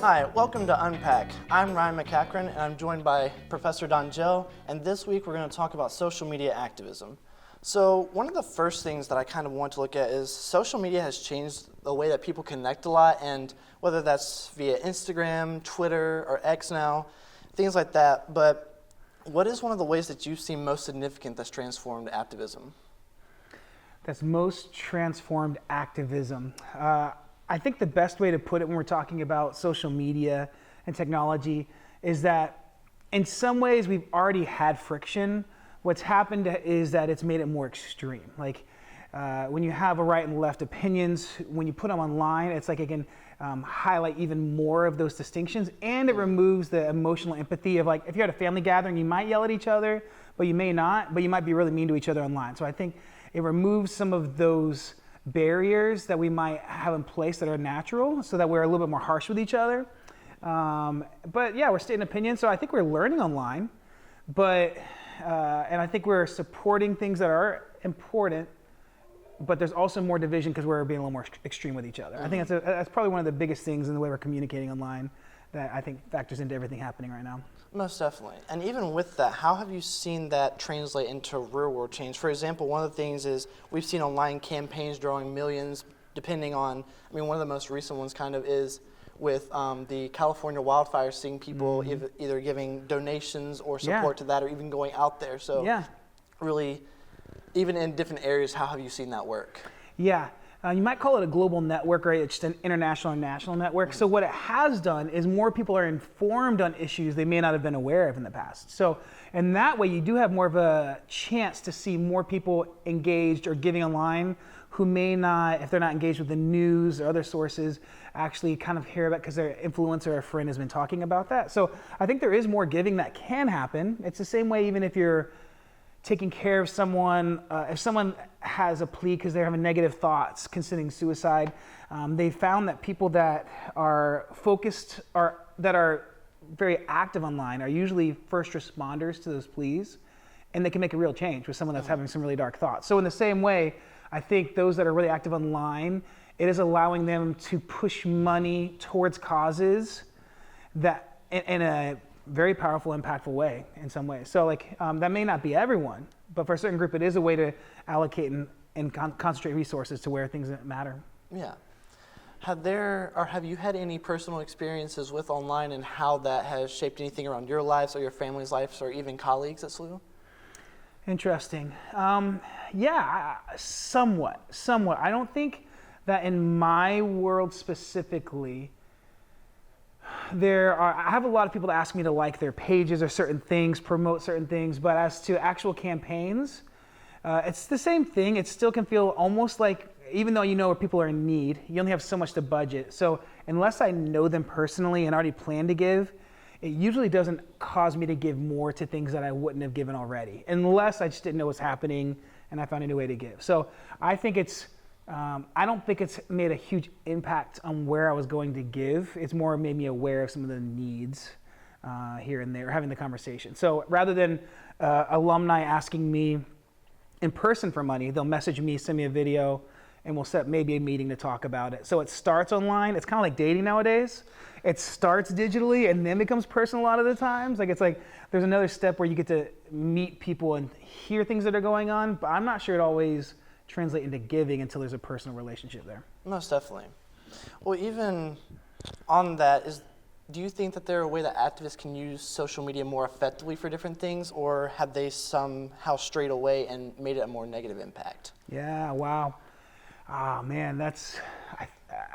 Hi, welcome to Unpack. I'm Ryan McCachran, and I'm joined by Professor Donjel, and this week we're going to talk about social media activism. So one of the first things that I kind of want to look at is social media has changed the way that people connect a lot, and whether that's via Instagram, Twitter, or X now, things like that. But what is one of the ways that you've seen most significant that's transformed activism? That's most transformed activism. I think the best way to put it when we're talking about social media and technology is that in some ways we've already had friction. What's happened is that it's made it more extreme. Like when you have a right and left opinions, when you put them online, it's like it can highlight even more of those distinctions, and it removes the emotional empathy of, like, if you're at a family gathering, you might yell at each other, but you may not, but you might be really mean to each other online. So I think it removes some of those barriers that we might have in place that are natural, so that we're a little bit more harsh with each other. But yeah, we're stating opinions, so I think we're learning online, but and I think we're supporting things that are important, but there's also more division because we're being a little more extreme with each other. I think that's probably one of the biggest things in the way we're communicating online that I think factors into everything happening right now. Most definitely. And even with that, how have you seen that translate into real world change? For example, one of the things is we've seen online campaigns drawing millions, depending on, I mean, one of the most recent ones kind of is with the California wildfires, seeing people either giving donations or support to that, or even going out there. So really, even in different areas, how have you seen that work? Yeah. You might call it a global network, right? It's just an international and national network. So what it has done is more people are informed on issues they may not have been aware of in the past. So in that way, you do have more of a chance to see more people engaged or giving online who may not, if they're not engaged with the news or other sources, actually kind of hear about because their influencer or a friend has been talking about that. So I think there is more giving that can happen. It's the same way even if you're taking care of someone, if someone has a plea because they're having negative thoughts, considering suicide, they found that people that are focused or that are very active online are usually first responders to those pleas, and they can make a real change with someone that's having some really dark thoughts. So in the same way, I think those that are really active online, it is allowing them to push money towards causes that in a very powerful, impactful way in some ways. So like that may not be everyone, but for a certain group, it is a way to allocate and concentrate resources to where things matter. Yeah. Have you had any personal experiences with online and how that has shaped anything around your lives or your family's lives or even colleagues at SLU? Interesting. Yeah, somewhat. I don't think that in my world specifically, I have a lot of people that ask me to like their pages or certain things, promote certain things, but as to actual campaigns, it's the same thing. It still can feel almost like, even though you know where people are in need, you only have so much to budget. So unless I know them personally and already plan to give, it usually doesn't cause me to give more to things that I wouldn't have given already, unless I just didn't know what's happening and I found a new way to give. So I think I don't think it's made a huge impact on where I was going to give. It's more made me aware of some of the needs here and there, having the conversation. So rather than alumni asking me in person for money, they'll message me, send me a video, and we'll set maybe a meeting to talk about it. So it starts online. It's kind of like dating nowadays. It starts digitally and then becomes personal a lot of the times. Like it's like there's another step where you get to meet people and hear things that are going on, but I'm not sure it always translate into giving until there's a personal relationship there. Most definitely. Well, even on that, do you think that there are a way that activists can use social media more effectively for different things, or have they somehow strayed away and made it a more negative impact? Yeah, wow. Oh man,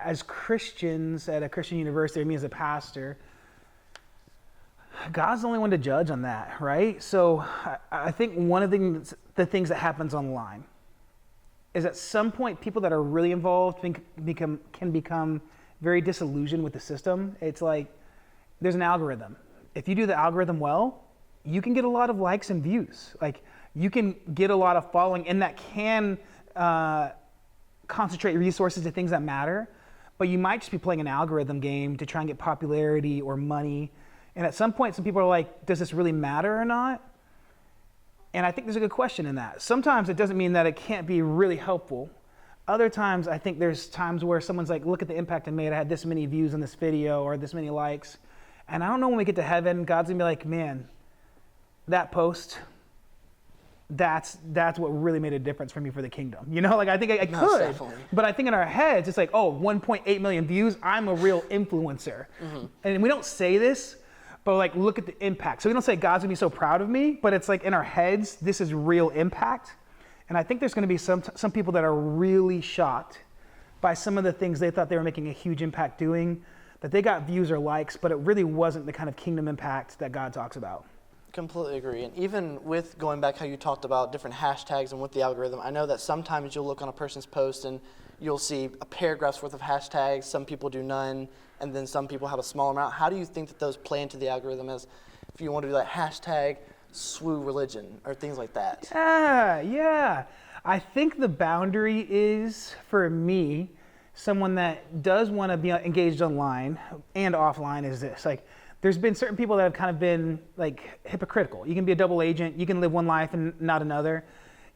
as Christians at a Christian university, I mean as a pastor, God's the only one to judge on that, right? So I think one of the things that happens online is at some point people that are really involved can become very disillusioned with the system. It's like there's an algorithm. If you do the algorithm well, you can get a lot of likes and views. Like you can get a lot of following, and that can concentrate resources to things that matter, but you might just be playing an algorithm game to try and get popularity or money. And at some point, some people are like, does this really matter or not? And I think there's a good question in that. Sometimes it doesn't mean that it can't be really helpful, Other times, I think there's times where someone's like, look at the impact I made. I had this many views on this video or this many likes. And I don't know when we get to heaven, God's gonna be like, man, that post, that's what really made a difference for me for the kingdom. You know, like I think I could, definitely. but I think in our heads, it's like, oh, 1.8 million views, I'm a real influencer. And we don't say this, but like, look at the impact. So we don't say God's gonna be so proud of me, but it's like in our heads, this is real impact. And I think there's gonna be some people that are really shocked by some of the things they thought they were making a huge impact doing, that they got views or likes, but it really wasn't the kind of kingdom impact that God talks about. Completely agree. And even with going back how you talked about different hashtags and with the algorithm, I know that sometimes you'll look on a person's post and you'll see a paragraph's worth of hashtags. Some people do none, and then some people have a small amount. How do you think that those play into the algorithm as if you want to do like hashtag swoo religion or things like that? Yeah. I think the boundary is, for me, someone that does want to be engaged online and offline is this. Like, there's been certain people that have kind of been like hypocritical. You can be a double agent. You can live one life and not another.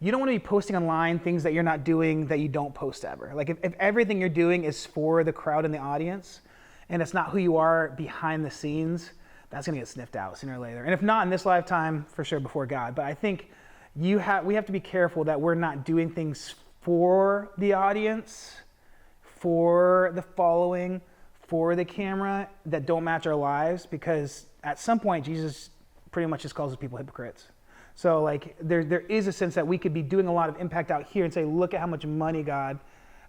You don't want to be posting online things that you're not doing that you don't post ever. Like if everything you're doing is for the crowd and the audience and it's not who you are behind the scenes, that's going to get sniffed out sooner or later. And if not in this lifetime, for sure before God. But I think we have to be careful that we're not doing things for the audience, for the following, for the camera that don't match our lives, because at some point Jesus pretty much just calls people hypocrites. So like there is a sense that we could be doing a lot of impact out here and say, look at how much money, God,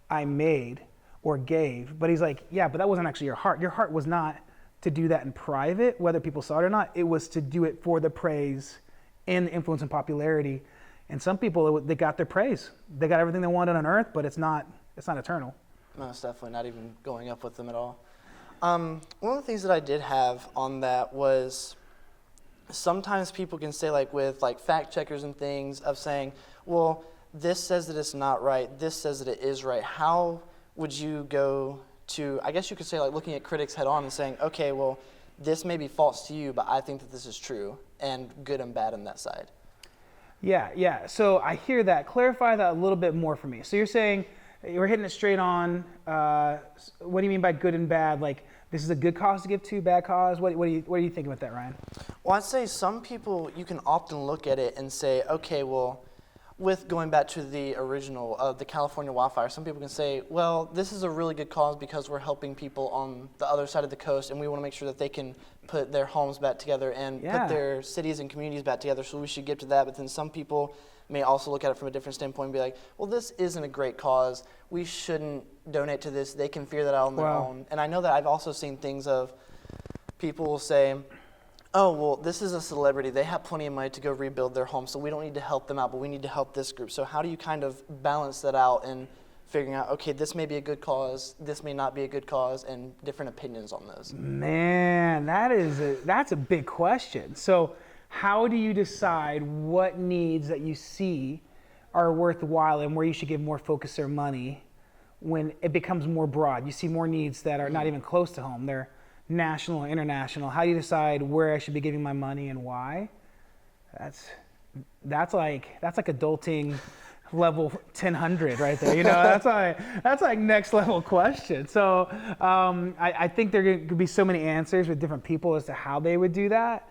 I made or gave. But he's like, yeah, but that wasn't actually your heart. Your heart was not to do that in private, whether people saw it or not. It was to do it for the praise and the influence and popularity. And some people, they got their praise. They got everything they wanted on earth, but it's not eternal. No, it's definitely not even going up with them at all. One of the things that I did have on that was sometimes people can say, like with like fact checkers and things, of saying, well, this says that it's not right, this says that it is right. How would you go to, I guess you could say, like looking at critics head on and saying, okay, well, this may be false to you, but I think that this is true, and good and bad on that side? Yeah. So I hear that. Clarify that a little bit more for me. So you're saying, we're hitting it straight on. What do you mean by good and bad? Like, this is a good cause to give to, bad cause? What are you thinking about that, Ryan? Well, I'd say some people, you can often look at it and say, okay, well, with going back to the original of the California wildfire, some people can say, well, this is a really good cause because we're helping people on the other side of the coast, and we want to make sure that they can put their homes back together and put their cities and communities back together, so we should give to that. But then some people may also look at it from a different standpoint and be like, well, this isn't a great cause. We shouldn't donate to this. They can figure that out on their own. And I know that I've also seen things of people will say, oh, well, this is a celebrity. They have plenty of money to go rebuild their home, so we don't need to help them out, but we need to help this group. So how do you kind of balance that out and figuring out, okay, this may be a good cause, this may not be a good cause, and different opinions on those? Man, that's a big question. So how do you decide what needs that you see are worthwhile and where you should give more focus or money when it becomes more broad? You see more needs that are not even close to home. They're national or international. How do you decide where I should be giving my money and why? That's like adulting level 1000 right there. You know, that's like next level question. So I think there could be so many answers with different people as to how they would do that.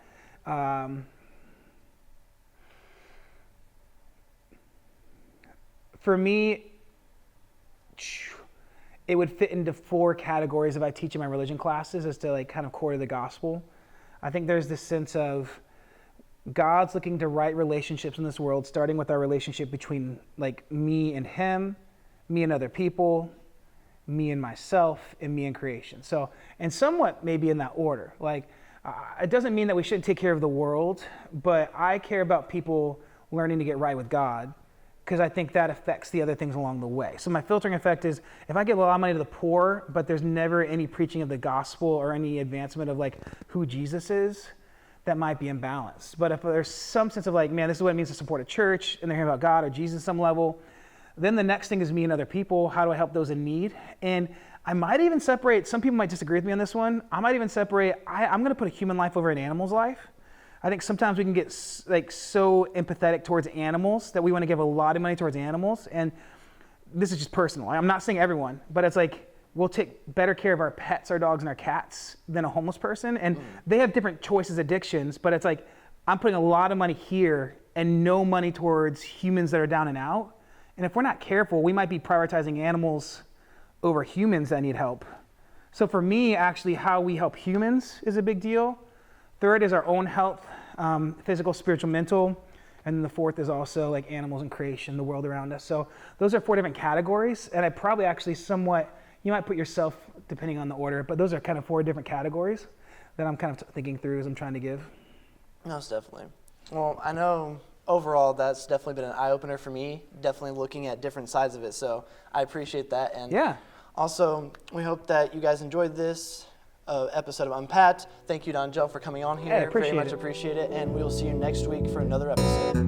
For me, it would fit into 4 categories if I teach in my religion classes as to like kind of core to the gospel. I think there's this sense of God's looking to right relationships in this world, starting with our relationship between like me and him, me and other people, me and myself, and me and creation. So, and somewhat maybe in that order. Like, it doesn't mean that we shouldn't take care of the world, but I care about people learning to get right with God, because I think that affects the other things along the way. So my filtering effect is, if I give a lot of money to the poor, but there's never any preaching of the gospel or any advancement of like who Jesus is, that might be imbalanced. But if there's some sense of like, man, this is what it means to support a church, and they're hearing about God or Jesus at some level, then the next thing is me and other people. How do I help those in need? And I might even separate, some people might disagree with me on this one, I might even separate, I'm going to put a human life over an animal's life. I think sometimes we can get like so empathetic towards animals that we want to give a lot of money towards animals. And this is just personal. I'm not saying everyone, but it's like we'll take better care of our pets, our dogs, and our cats than a homeless person. And they have different choices, addictions, but it's like I'm putting a lot of money here and no money towards humans that are down and out. And if we're not careful, we might be prioritizing animals over humans that need help. So for me, actually, how we help humans is a big deal. Third is our own health, physical, spiritual, mental. And then the fourth is also like animals and creation, the world around us. So those are 4 different categories. And I probably actually somewhat, you might put yourself, depending on the order, but those are kind of 4 different categories that I'm kind of thinking through as I'm trying to give. Most definitely. Well, I know overall that's definitely been an eye-opener for me, definitely looking at different sides of it. So I appreciate that. And Yeah. also, we hope that you guys enjoyed this episode of Unpacked. Thank you, Don Joe, for coming on here. Hey, appreciate Very much it. appreciate it. And we will see you next week for another episode.